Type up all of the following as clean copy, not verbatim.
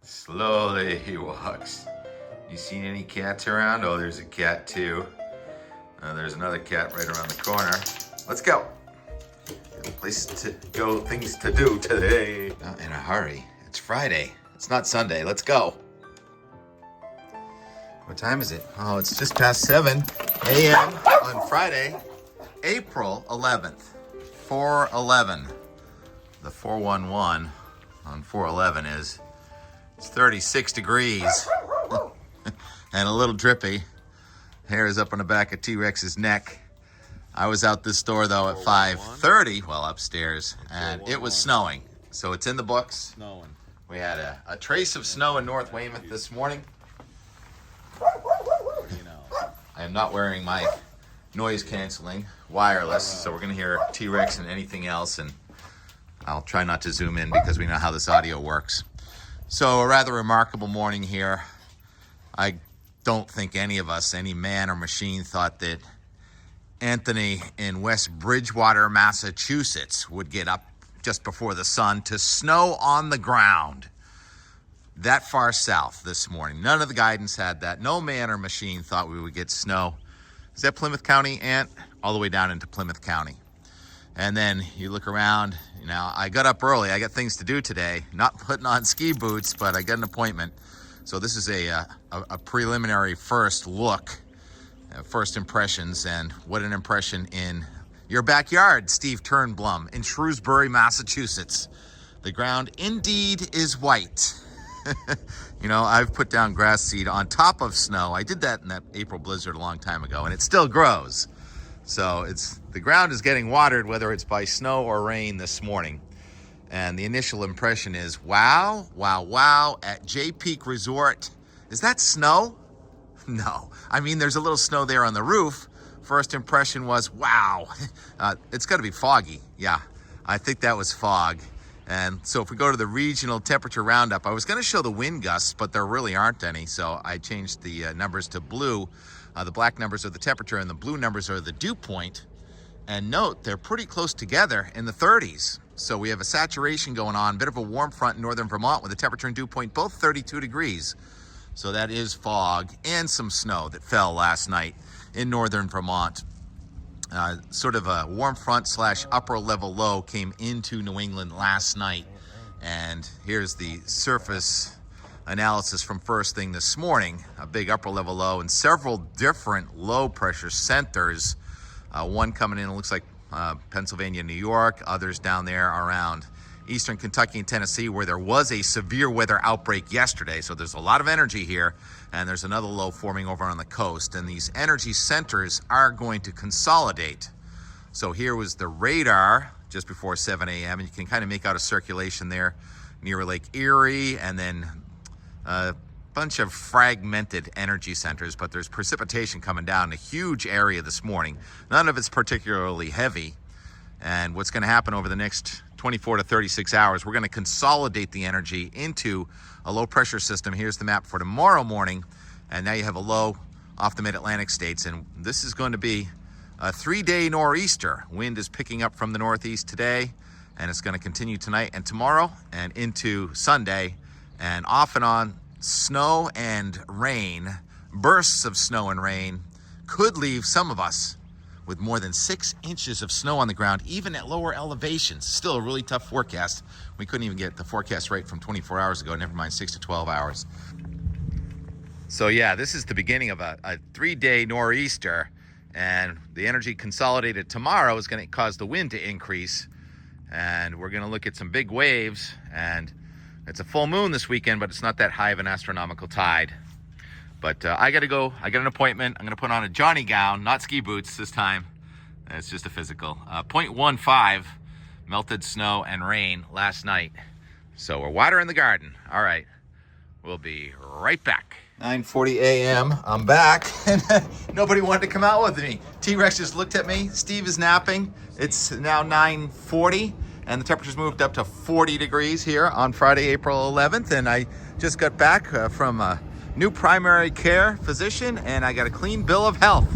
Slowly he walks. You seen any cats around? Oh, there's a cat too. There's another cat right around the corner. Let's go. There's a place to go, things to do today. Not in a hurry. It's Friday. It's not Sunday. Let's go. What time is it? Oh, it's just past 7 a.m. on Friday, April 11th. 4/11. The 411 on 4/11 is it's 36 degrees and a little drippy. Hair is up on the back of T-Rex's neck. I was out this door though at 5:30, well upstairs, and it was snowing. So it's in the books. Snowing. We had a trace of snow in North Weymouth this morning. I am not wearing my noise canceling wireless, so we're gonna hear T-Rex and anything else, and I'll try not to zoom in because we know how this audio works. So a rather remarkable morning here. I don't think any of us, any man or machine, thought that Anthony in West Bridgewater, Massachusetts would get up just before the sun to snow on the ground that far south this morning. None of the guidance had that. No man or machine thought we would get snow. Is that Plymouth County, Ant? All the way down into Plymouth County. And then you look around, I got up early. I got things to do today. Not putting on ski boots, but I got an appointment. So this is a preliminary first look, first impressions, and what an impression in your backyard, Steve Turnblum, in Shrewsbury, Massachusetts. The ground indeed is white. I've put down grass seed on top of snow. I did that in that April blizzard a long time ago, and it still grows. So the ground is getting watered, whether it's by snow or rain this morning. And the initial impression is, wow, wow, wow, at J Peak Resort. Is that snow? No. I mean, there's a little snow there on the roof. First impression was, wow, it's got to be foggy. Yeah, I think that was fog. And so if we go to the regional temperature roundup, I was going to show the wind gusts, but there really aren't any. So I changed the numbers to blue. The black numbers are the temperature and the blue numbers are the dew point. And note, they're pretty close together in the 30s. So we have a saturation going on, a bit of a warm front in northern Vermont with the temperature and dew point both 32 degrees. So that is fog and some snow that fell last night in northern Vermont. Sort of a warm front / upper level low came into New England last night. And here's the surface analysis from first thing this morning. A big upper level low and several different low pressure centers. One coming in, it looks like Pennsylvania, New York, others down there around eastern Kentucky and Tennessee, where there was a severe weather outbreak yesterday. So there's a lot of energy here, and there's another low forming over on the coast, and these energy centers are going to consolidate. So here was the radar just before 7 a.m., and you can kind of make out a circulation there near Lake Erie, and then a bunch of fragmented energy centers, but there's precipitation coming down a huge area this morning. None of it's particularly heavy. And what's going to happen over the next 24 to 36 hours, we're going to consolidate the energy into a low pressure system. Here's the map for tomorrow morning. And now you have a low off the mid-Atlantic states. And this is going to be a 3-day nor'easter. Wind is picking up from the northeast today, and it's going to continue tonight and tomorrow and into Sunday. And off and on, snow and rain, bursts of snow and rain could leave some of us with more than 6 inches of snow on the ground, even at lower elevations. Still a really tough forecast. We couldn't even get the forecast right from 24 hours ago, never mind 6 to 12 hours. So yeah, this is the beginning of a 3-day nor'easter, and the energy consolidated tomorrow is going to cause the wind to increase, and we're going to look at some big waves, and it's a full moon this weekend, but it's not that high of an astronomical tide. But I got to go. I got an appointment. I'm going to put on a Johnny gown, not ski boots this time. It's just a physical. 0.15 melted snow and rain last night. So we're watering the garden. All right. We'll be right back. 9:40 a.m. I'm back. And nobody wanted to come out with me. T-Rex just looked at me. Steve is napping. It's now 9:40. And the temperature's moved up to 40 degrees here on Friday, April 11th. And I just got back from a new primary care physician, and I got a clean bill of health.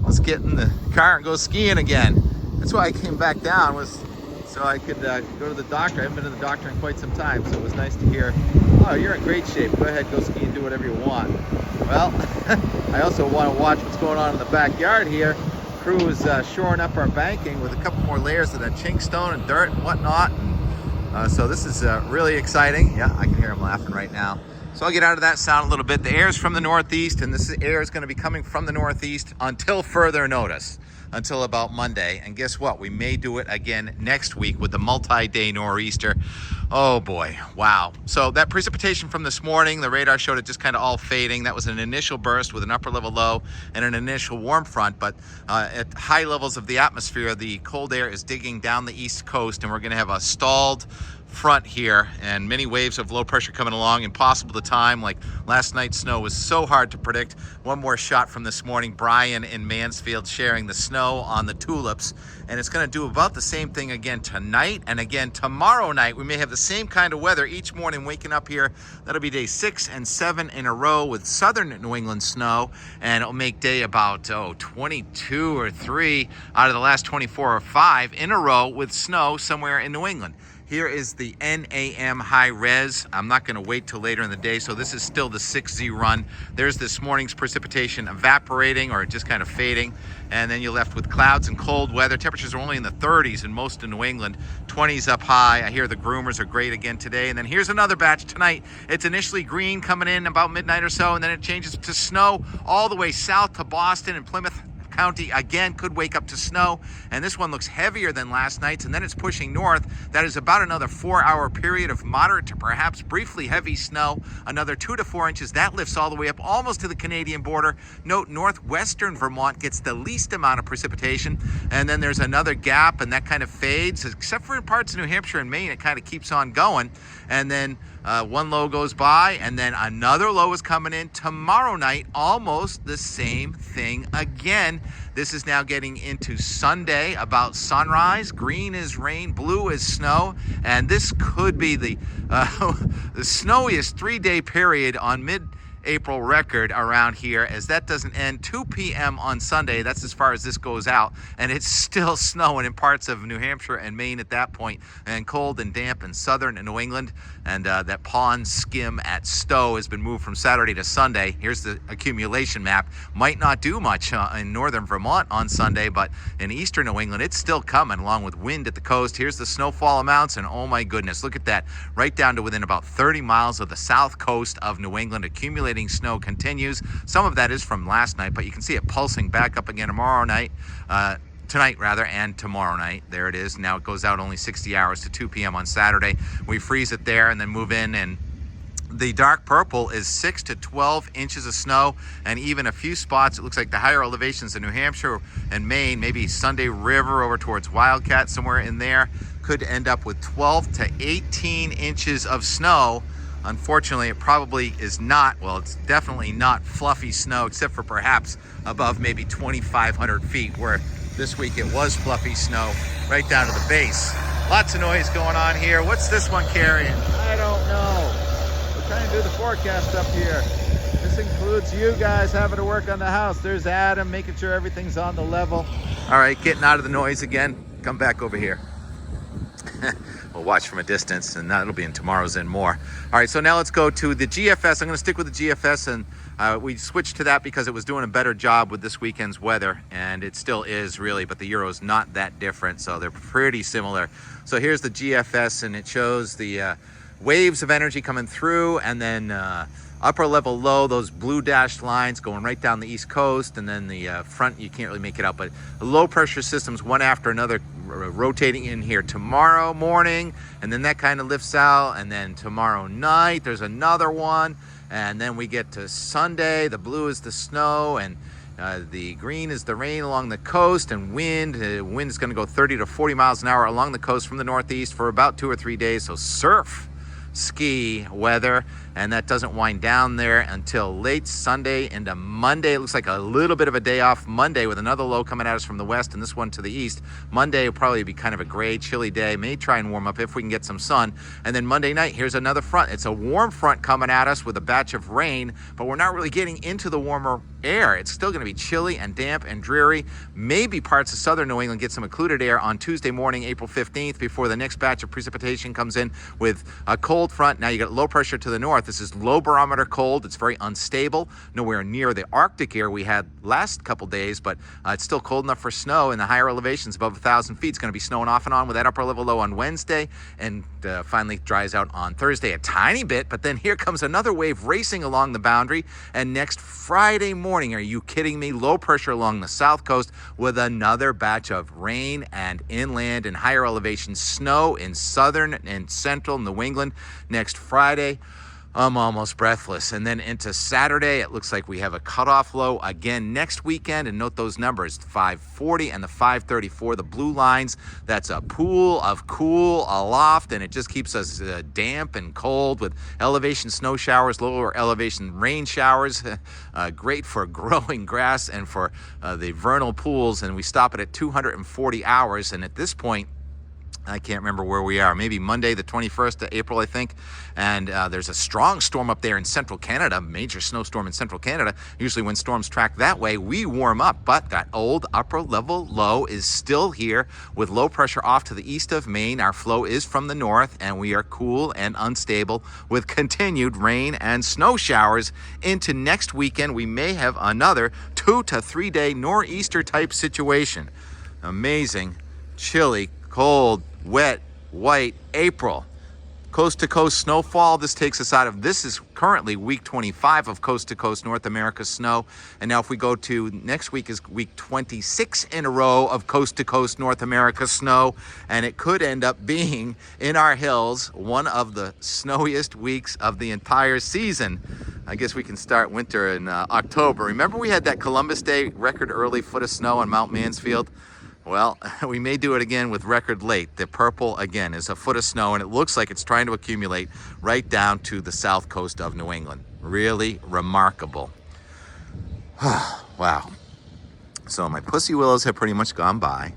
Let's get in the car and go skiing again. That's why I came back down, was so I could go to the doctor. I haven't been to the doctor in quite some time, so it was nice to hear, oh, you're in great shape. Go ahead, go ski and do whatever you want. Well, I also want to watch what's going on in the backyard here. Crew is shoring up our banking with a couple more layers of that chink stone and dirt and whatnot. And, so this is really exciting. Yeah, I can hear him laughing right now. So I'll get out of that sound a little bit. The air is from the northeast, and this air is going to be coming from the northeast until further notice, until about Monday. And guess what? We may do it again next week with the multi-day nor'easter. Oh boy, wow. So that precipitation from this morning, the radar showed it just kind of all fading. That was an initial burst with an upper level low and an initial warm front, but at high levels of the atmosphere, the cold air is digging down the east coast, and we're going to have a stalled front here and many waves of low pressure coming along, impossible to time. Like last night's snow was so hard to predict. One more shot from this morning, Brian in Mansfield sharing the snow on the tulips, and it's going to do about the same thing again tonight and again tomorrow night. We may have the same kind of weather each morning waking up here. That'll be day 6 and 7 in a row with southern New England snow, and it'll make day about 22 or 3 out of the last 24 or 5 in a row with snow somewhere in New England. Here is the NAM high res. I'm not going to wait till later in the day, so this is still the 6Z run. There's this morning's precipitation evaporating or just kind of fading, and then you're left with clouds and cold weather. Temperatures are only in the 30s in most of New England, 20s up high. I hear the groomers are great again today. And then here's another batch tonight. It's initially green coming in about midnight or so, and then it changes to snow all the way south to Boston and Plymouth County. Again, could wake up to snow, and this one looks heavier than last night's, and then it's pushing north. That is about another 4-hour period of moderate to perhaps briefly heavy snow, another 2 to 4 inches. That lifts all the way up almost to the Canadian border. Note northwestern Vermont gets the least amount of precipitation, and then there's another gap, and that kind of fades, except for in parts of New Hampshire and Maine. It kind of keeps on going, and then one low goes by, and then another low is coming in tomorrow night. Almost the same thing again. This is now getting into Sunday about sunrise. Green is rain, blue is snow, and this could be the snowiest 3-day period on mid-April record around here, as that doesn't end 2 p.m. on Sunday. That's as far as this goes out, and it's still snowing in parts of New Hampshire and Maine at that point, and cold and damp in southern New England. And that pond skim at Stowe has been moved from Saturday to Sunday. Here's the accumulation map. Might not do much in northern Vermont on Sunday, but in eastern New England, it's still coming along with wind at the coast. Here's the snowfall amounts, and oh my goodness, look at that. Right down to within about 30 miles of the south coast of New England. Accumulating snow continues. Some of that is from last night, but you can see it pulsing back up again tomorrow night. Tonight rather, and tomorrow night. There it is. Now it goes out only 60 hours to 2 p.m. on Saturday. We freeze it there and then move in, and the dark purple is 6 to 12 inches of snow, and even a few spots, it looks like the higher elevations in New Hampshire and Maine, maybe Sunday River over towards Wildcat, somewhere in there, could end up with 12 to 18 inches of snow. Unfortunately, it probably is not, well, it's definitely not fluffy snow, except for perhaps above maybe 2,500 feet, where this week it was fluffy snow right down to the base. Lots of noise going on here. What's this one carrying? I don't know. We're trying to do the forecast up here. This includes you guys having to work on the house. There's Adam making sure everything's on the level. All right, getting out of the noise again. Come back over here. We'll watch from a distance, and that'll be in tomorrow's and more. All right, so now let's go to the GFS. I'm going to stick with the GFS, and we switched to that because it was doing a better job with this weekend's weather, and it still is really, but the Euro's not that different, so they're pretty similar. So here's the GFS, and it shows the waves of energy coming through, and then upper level low, those blue dashed lines going right down the east coast, and then the front, you can't really make it out, but low pressure systems one after another rotating in here tomorrow morning, and then that kind of lifts out, and then tomorrow night there's another one, and then we get to Sunday. The blue is the snow, and the green is the rain along the coast, and wind is going to go 30 to 40 miles an hour along the coast from the northeast for about 2 or 3 days. So surf ski weather. and that doesn't wind down there until late Sunday into Monday. It looks like a little bit of a day off Monday with another low coming at us from the west and this one to the east. Monday will probably be kind of a gray, chilly day. May try and warm up if we can get some sun. And then Monday night, here's another front. It's a warm front coming at us with a batch of rain, but we're not really getting into the warmer air. It's still going to be chilly and damp and dreary. Maybe parts of southern New England get some occluded air on Tuesday morning, April 15th, before the next batch of precipitation comes in with a cold front. Now you got low pressure to the north. This is low barometer cold. It's very unstable, nowhere near the Arctic air we had last couple days, but it's still cold enough for snow in the higher elevations above 1,000 feet. It's going to be snowing off and on with that upper level low on Wednesday, and finally dries out on Thursday a tiny bit, but then here comes another wave racing along the boundary, and next Friday morning, are you kidding me? Low pressure along the south coast with another batch of rain and inland and higher elevation snow in southern and central New England next Friday. I'm almost breathless. And then into Saturday, it looks like we have a cutoff low again next weekend. And note those numbers, 540 and the 534, the blue lines. That's a pool of cool aloft, and it just keeps us damp and cold with elevation snow showers, lower elevation rain showers. Great for growing grass and for the vernal pools. And we stop it at 240 hours. And at this point, I can't remember where we are. Maybe Monday, the 21st of April, I think. And there's a strong storm up there in central Canada, major snowstorm in central Canada. Usually when storms track that way, we warm up. But that old upper level low is still here with low pressure off to the east of Maine. Our flow is from the north, and we are cool and unstable with continued rain and snow showers into next weekend. We may have another 2 to 3 day nor'easter type situation. Amazing, chilly, cold, wet, white April. Coast to coast snowfall. This takes us out of, this is currently week 25 of coast to coast North America snow. And now if we go to next week is week 26 in a row of coast to coast North America snow. And it could end up being in our hills one of the snowiest weeks of the entire season. I guess we can start winter in October. Remember we had that Columbus Day record early foot of snow on Mount Mansfield? Well, we may do it again with record late. The purple, again, is a foot of snow, and it looks like it's trying to accumulate right down to the south coast of New England. Really remarkable. Wow. So my pussy willows have pretty much gone by.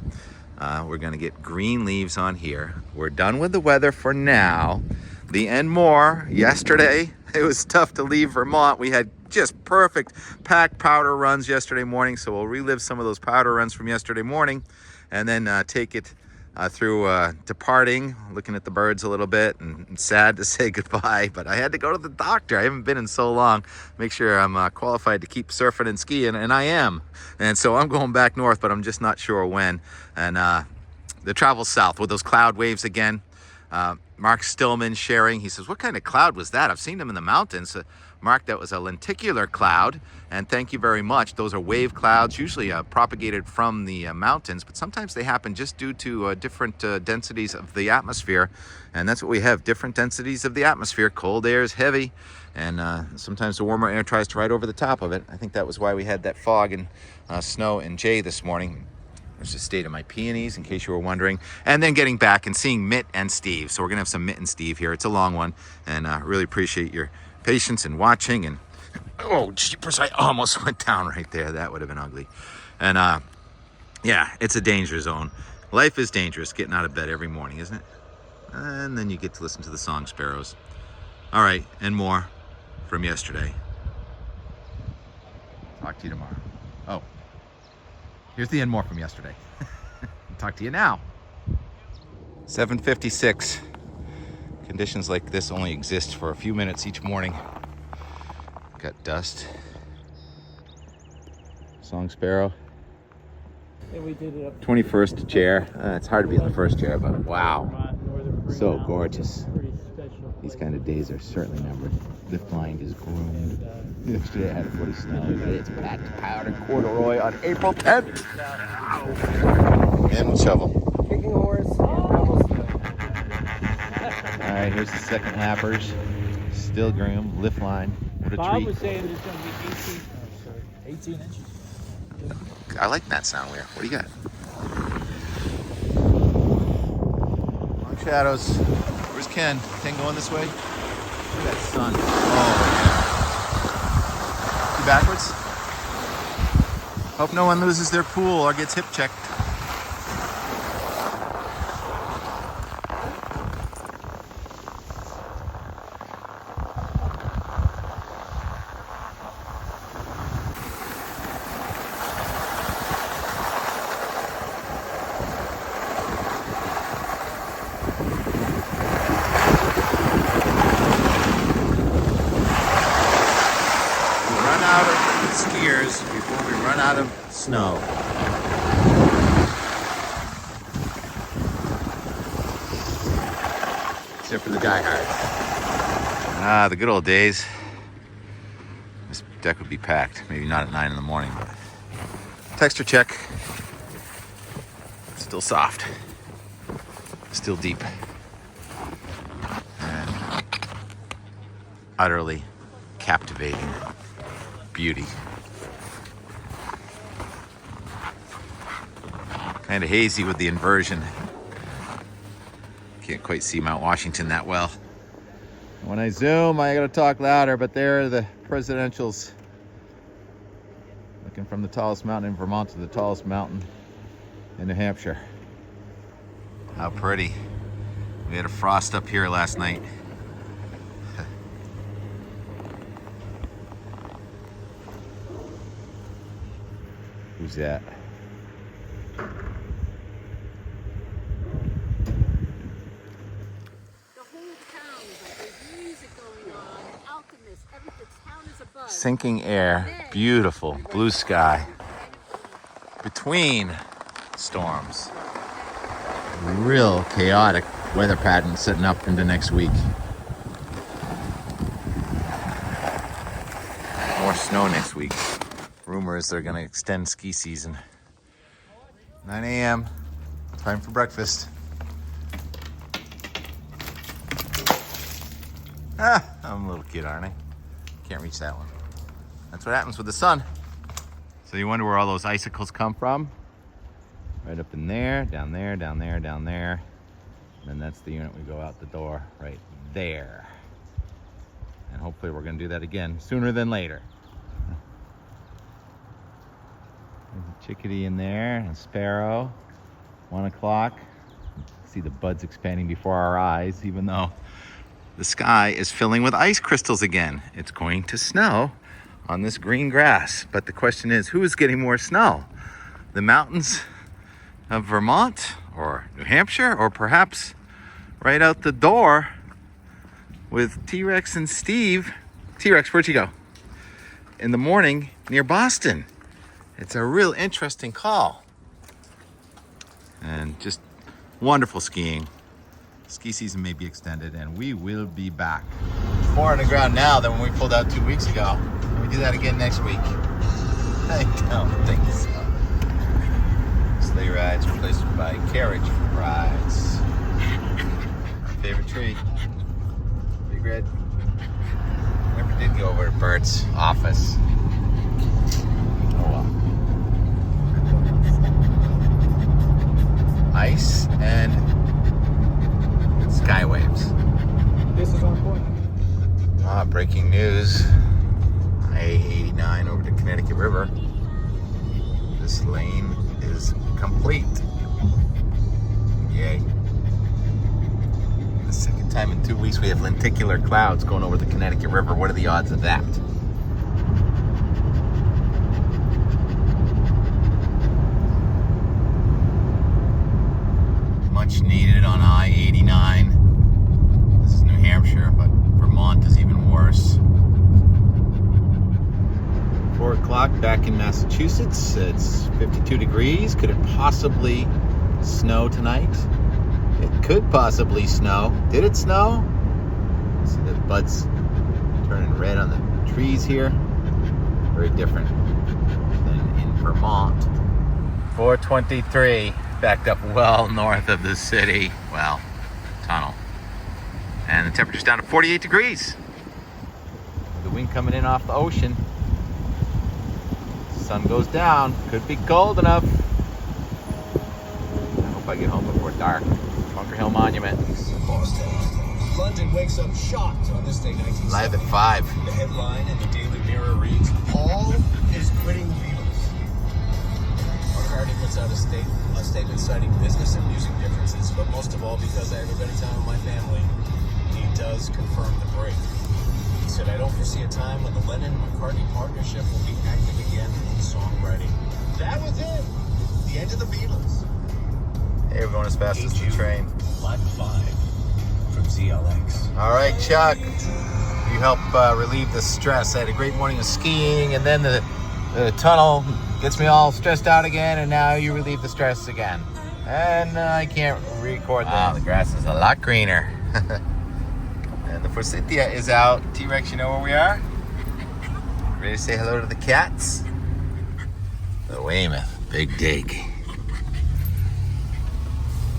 We're going to get green leaves on here. We're done with the weather for now. The and more. Yesterday, it was tough to leave Vermont. We had just perfect packed powder runs yesterday morning, so we'll relive some of those powder runs from yesterday morning and then take it through departing, looking at the birds a little bit, and sad to say goodbye, but I had to go to the doctor. I haven't been in so long. Make sure I'm qualified to keep surfing and skiing, and I am. And so I'm going back north, but I'm just not sure when. And the travel south with those cloud waves again. Mark Stillman sharing, he says, what kind of cloud was that? I've seen them in the mountains. Mark, that was a lenticular cloud, and thank you very much. Those are wave clouds, usually propagated from the mountains, but sometimes they happen just due to different densities of the atmosphere, and that's what we have, different densities of the atmosphere. Cold air is heavy, and sometimes the warmer air tries to ride over the top of it. I think that was why we had that fog and snow in Jay this morning. There's the state of my peonies, in case you were wondering. And then getting back and seeing Mitt and Steve. So we're going to have some Mitt and Steve here. It's a long one, and really appreciate your patience and watching. And oh, jeepers, I almost went down right there. That would have been ugly. And yeah, it's a danger zone. Life is dangerous, getting out of bed every morning, isn't it? And then you get to listen to the song sparrows. All right, and more from yesterday. Talk to you tomorrow. Oh. Here's the and more from yesterday. Talk to you now. 7:56. Conditions like this only exist for a few minutes each morning. Got dust. Song sparrow. And we did it up 21st chair. It's hard to be in the first chair, but wow. So gorgeous. These kind of days are certainly numbered. The blind is groomed. Yesterday I had a foot of snow. It's packed powder corduroy on April 10th. And with shovel. Kicking a horse. Alright, here's the second lappers. Still groomed, lift line. What a Bob treat. was saying there's going to be 18 inches. I like that sound weird. What do you got? Long shadows. Where's Ken? Ken going this way? Look at that sun. backwards. Hope no one loses their pool or gets hip checked. Skiers before we run out of snow. Except for the diehards. Ah, the good old days. This deck would be packed. Maybe not at 9 in the morning, but texture check. Still soft. Still deep. And utterly captivating beauty. Kind of hazy with the inversion. Can't quite see Mount Washington that well. When I zoom, I gotta talk louder, but there are the presidentials. Looking from the tallest mountain in Vermont to the tallest mountain in New Hampshire. How pretty. We had a frost up here last night. Who's that? Sinking air, beautiful blue sky between storms. Real chaotic weather pattern setting up into next week. More snow next week. Rumors they're gonna extend ski season. 9 a.m. Time for breakfast. I'm a little kid, aren't I? Can't reach that one. That's what happens with the sun. So you wonder where all those icicles come from? Right up in there, down there, down there, down there. And then that's the unit we go out the door right there. And hopefully we're gonna do that again sooner than later. There's a chickadee in there, a sparrow, 1 o'clock. See the buds expanding before our eyes, even though the sky is filling with ice crystals again. It's going to snow on this green grass. But the question is, who is getting more snow? The mountains of Vermont or New Hampshire, or perhaps right out the door with T-Rex and Steve. T-Rex, where'd you go? In the morning near Boston. It's a real interesting call. And just wonderful skiing. Ski season may be extended, and we will be back. More on the ground now than when we pulled out 2 weeks ago. Can we do that again next week? I don't think so. Sleigh rides replaced by carriage rides. My favorite tree. Big red. Never did go over to Bert's office. Oh well. Ice and sky waves. This is on point. Breaking news. I-89 over to Connecticut River. This lane is complete. Yay. The second time in 2 weeks we have lenticular clouds going over the Connecticut River. What are the odds of that? Much needed on I-89. This is New Hampshire, but Vermont is even worse. 4 o'clock back in Massachusetts. It's 52 degrees. Could it possibly snow tonight? It could possibly snow. Did it snow? See the buds turning red on the trees here. Very different than in Vermont. 423. Backed up well north of the city. Well, tunnel. And the temperature's down to 48 degrees. The wind coming in off the ocean. Sun goes down. Could be cold enough. I hope I get home before dark. Bunker Hill Monument. London wakes up shocked on this day, 1970. Live at 5. The headline in the Daily Mirror reads, Paul is quitting the Beatles. McCartney puts out a statement citing business and music differences, but most of all because I have a better time with my family. He does confirm the break. He said, I don't foresee a time when the Lennon-McCartney partnership will be active again in songwriting. That was it. The end of the Beatles. Hey, we're going as fast as the train. Live at 5 from ZLX. All right, Chuck. You help relieve the stress. I had a great morning of skiing, and then the tunnel gets me all stressed out again, and now you relieve the stress again. And I can't record that. The grass is a lot greener. And the forsythia is out. T-Rex, you know where we are? Ready to say hello to the cats? The Weymouth Big Dig.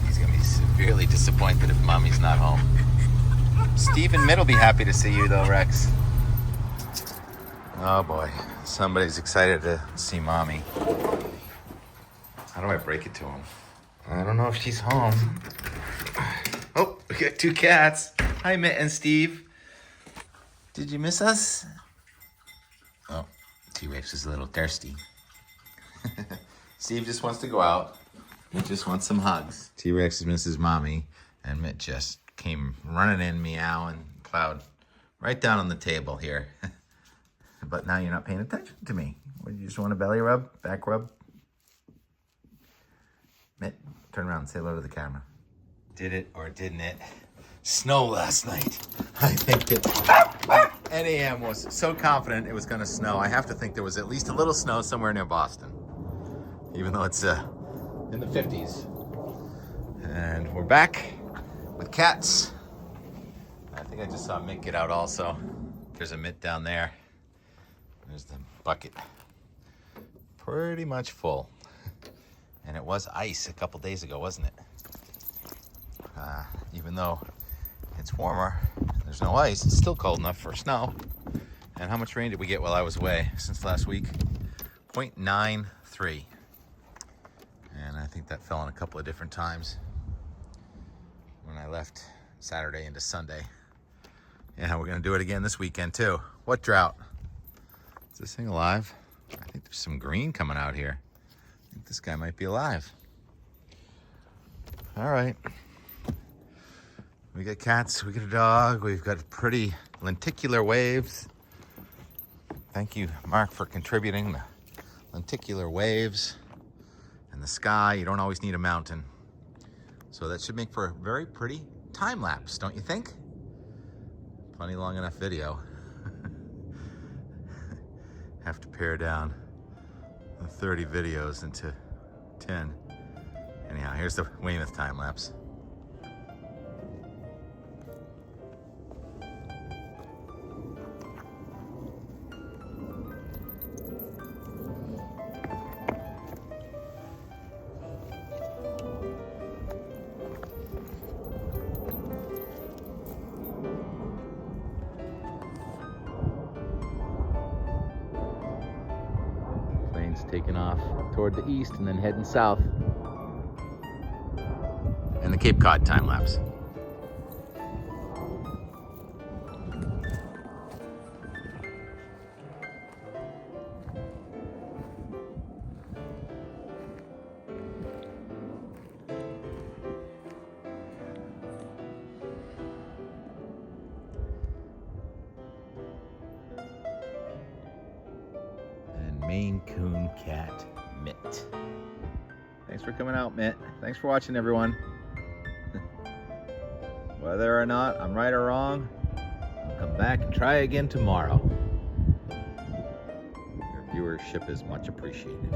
He's going to be severely disappointed if Mommy's not home. Steve and Mitt will be happy to see you, though, Rex. Oh, boy. Somebody's excited to see Mommy. How do I break it to him? I don't know if she's home. Oh, we got 2 cats. Hi, Mitt and Steve. Did you miss us? Oh, T-Rex is a little thirsty. Steve just wants to go out. He just wants some hugs. T-Rex misses Mommy, and Mitt just came running in, meowing, plowed right down on the table here. But now you're not paying attention to me. What, you just want a belly rub, back rub? Mitt, turn around and say hello to the camera. Did it or didn't it? Snow last night. I think it. 10 a.m. was so confident it was going to snow. I have to think there was at least a little snow somewhere near Boston, even though it's in the 50s. And we're back with cats. I think I just saw Mitt get out also. There's a Mitt down there. There's the bucket. Pretty much full. And it was ice a couple days ago, wasn't it? Even though it's warmer, there's no ice, it's still cold enough for snow. And how much rain did we get while I was away since last week? 0.93. And I think that fell in a couple of different times when I left Saturday into Sunday. Yeah, we're gonna do it again this weekend too. What drought? Is this thing alive? I think there's some green coming out here. I think this guy might be alive. All right. We got cats, we got a dog, we've got pretty lenticular waves. Thank you, Mark, for contributing the lenticular waves and the sky. You don't always need a mountain. So that should make for a very pretty time lapse, don't you think? Plenty long enough video. Have to pare down the 30 videos into 10. Anyhow, here's the Weymouth time lapse. Taking off toward the east and then heading south. And the Cape Cod time lapse. Maine Coon cat, Mitt. Thanks for coming out, Mitt. Thanks for watching, everyone. Whether or not I'm right or wrong, I'll come back and try again tomorrow. Your viewership is much appreciated.